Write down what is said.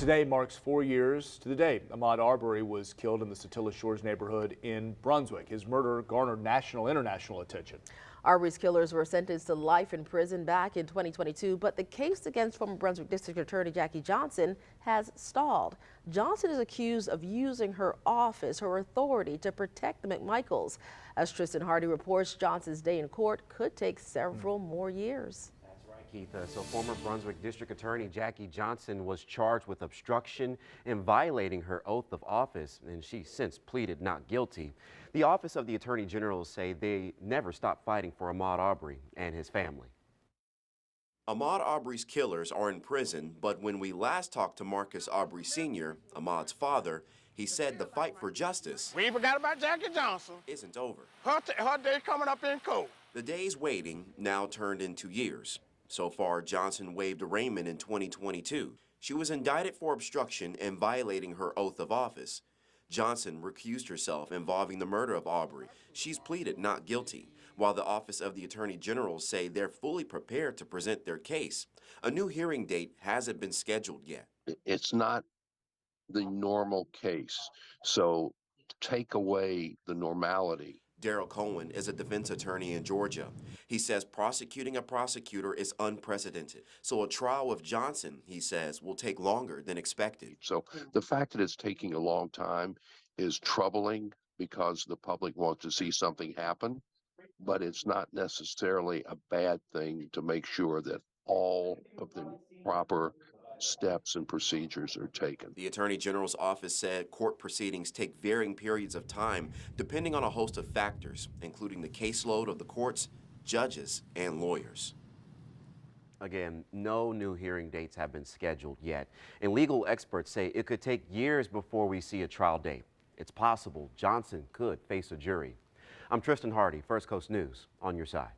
Today marks 4 years to the day Ahmaud Arbery was killed in the Satilla Shores neighborhood in Brunswick. His murder garnered national and international attention. Arbery's killers were sentenced to life in prison back in 2022, but the case against former Brunswick District Attorney Jackie Johnson has stalled. Johnson is accused of using her office, her authority, to protect the McMichaels. As Tristan Hardy reports, Johnson's day in court could take several more years. That's right, Keith. So former Brunswick District Attorney Jackie Johnson was charged with obstruction and violating her oath of office, and she since pleaded not guilty. The Office of the Attorney General say they never stopped fighting for Ahmaud Arbery and his family. Ahmaud Arbery's killers are in prison, but when we last talked to Marcus Arbery Sr., Ahmaud's father, he said the fight for justice we ain't forgot about Jackie Johnson. Isn't over. Her day coming up in court. The days waiting now turned into years. So far, Johnson waived arraignment in 2022. She was indicted for obstruction and violating her oath of office. Johnson recused herself involving the murder of Arbery. She's pleaded not guilty, while the Office of the Attorney General say they're fully prepared to present their case. A new hearing date hasn't been scheduled yet. It's not the normal case, so take away the normality. Daryl Cohen is a defense attorney in Georgia. He says prosecuting a prosecutor is unprecedented. So a trial with Johnson, he says, will take longer than expected. So the fact that it's taking a long time is troubling because the public wants to see something happen, but it's not necessarily a bad thing to make sure that all of the proper steps and procedures are taken. The Attorney General's office said court proceedings take varying periods of time depending on a host of factors, including the caseload of the courts, judges, and lawyers. Again, no new hearing dates have been scheduled yet, and legal experts say it could take years before we see a trial date. It's possible Johnson could face a jury. I'm Tristan Hardy, First Coast News, on your side.